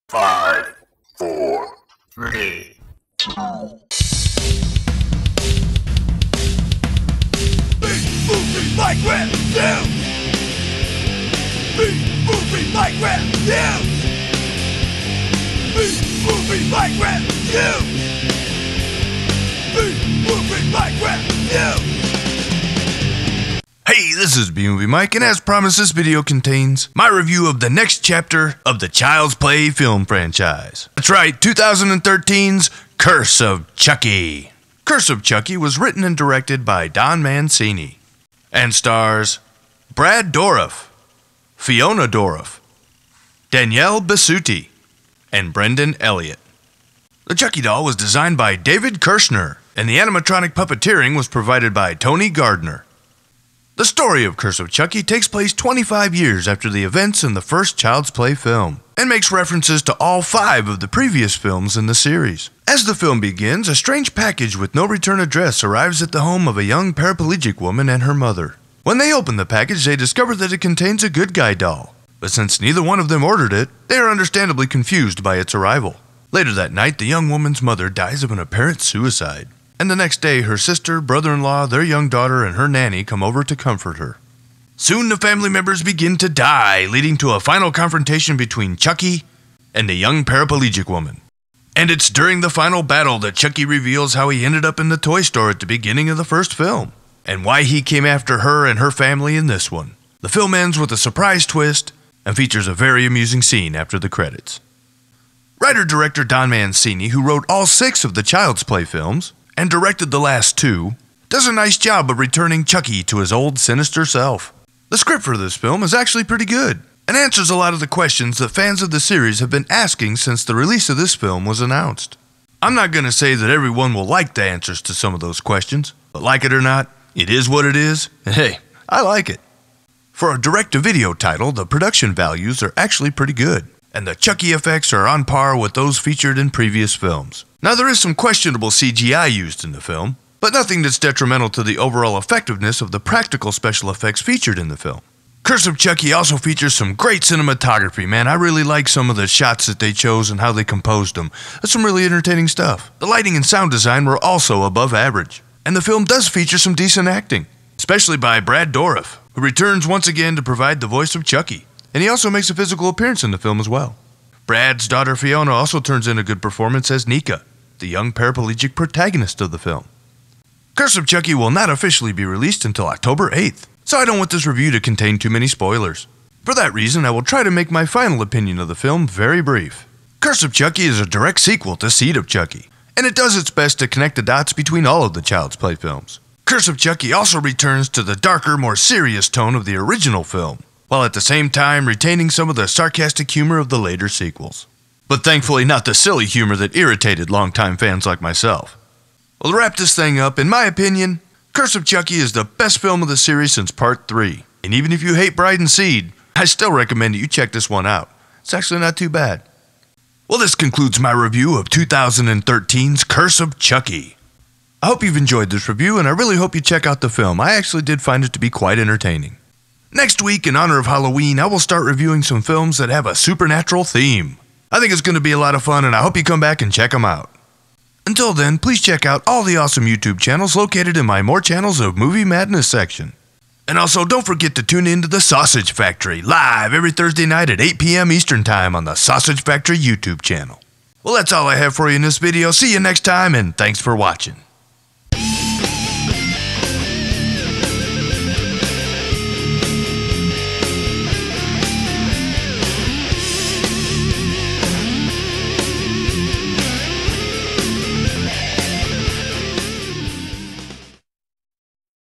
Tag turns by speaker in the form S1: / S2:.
S1: 5, 4, 3, 2.
S2: B-movie migrant news! B-movie migrant news! B-movie migrant news! B-movie migrant news!
S3: Hey, this is B-Movie Mike, and as promised, this video contains my review of the next chapter of the Child's Play film franchise. That's right, 2013's Curse of Chucky. Curse of Chucky was written and directed by Don Mancini, and stars Brad Dourif, Fiona Dourif, Danielle Bisutti, and Brendan Elliott. The Chucky doll was designed by David Kirshner, and the animatronic puppeteering was provided by Tony Gardner. The story of Curse of Chucky takes place 25 years after the events in the first Child's Play film, and makes references to all 5 of the previous films in the series. As the film begins, a strange package with no return address arrives at the home of a young paraplegic woman and her mother. When they open the package, they discover that it contains a good guy doll, but since neither one of them ordered it, they are understandably confused by its arrival. Later that night, the young woman's mother dies of an apparent suicide. And the next day, her sister, brother-in-law, their young daughter, and her nanny come over to comfort her. Soon the family members begin to die, leading to a final confrontation between Chucky and the young paraplegic woman. And it's during the final battle that Chucky reveals how he ended up in the toy store at the beginning of the first film, and why he came after her and her family in this one. The film ends with a surprise twist, and features a very amusing scene after the credits. Writer-director Don Mancini, who wrote all 6 of the Child's Play films, and directed the last 2, does a nice job of returning Chucky to his old sinister self. The script for this film is actually pretty good, and answers a lot of the questions that fans of the series have been asking since the release of this film was announced. I'm not going to say that everyone will like the answers to some of those questions, but like it or not, it is what it is, and hey, I like it. For a direct-to-video title, the production values are actually pretty good, and the Chucky effects are on par with those featured in previous films. Now, there is some questionable CGI used in the film, but nothing that's detrimental to the overall effectiveness of the practical special effects featured in the film. Curse of Chucky also features some great cinematography, man. I really like some of the shots that they chose and how they composed them. That's some really entertaining stuff. The lighting and sound design were also above average. And the film does feature some decent acting, especially by Brad Dourif, who returns once again to provide the voice of Chucky. And he also makes a physical appearance in the film as well. Brad's daughter Fiona also turns in a good performance as Nika, the young paraplegic protagonist of the film. Curse of Chucky will not officially be released until October 8th, so I don't want this review to contain too many spoilers. For that reason, I will try to make my final opinion of the film very brief. Curse of Chucky is a direct sequel to Seed of Chucky, and it does its best to connect the dots between all of the Child's Play films. Curse of Chucky also returns to the darker, more serious tone of the original film, while at the same time retaining some of the sarcastic humor of the later sequels. But thankfully not the silly humor that irritated longtime fans like myself. Well, to wrap this thing up, in my opinion, Curse of Chucky is the best film of the series since Part 3. And even if you hate Bride and Seed, I still recommend that you check this one out. It's actually not too bad. Well, this concludes my review of 2013's Curse of Chucky. I hope you've enjoyed this review, and I really hope you check out the film. I actually did find it to be quite entertaining. Next week, in honor of Halloween, I will start reviewing some films that have a supernatural theme. I think it's going to be a lot of fun, and I hope you come back and check them out. Until then, please check out all the awesome YouTube channels located in my More Channels of Movie Madness section. And also, don't forget to tune in to The Sausage Factory, live every Thursday night at 8 p.m. Eastern Time on the Sausage Factory YouTube channel. Well, that's all I have for you in this video. See you next time, and thanks for watching.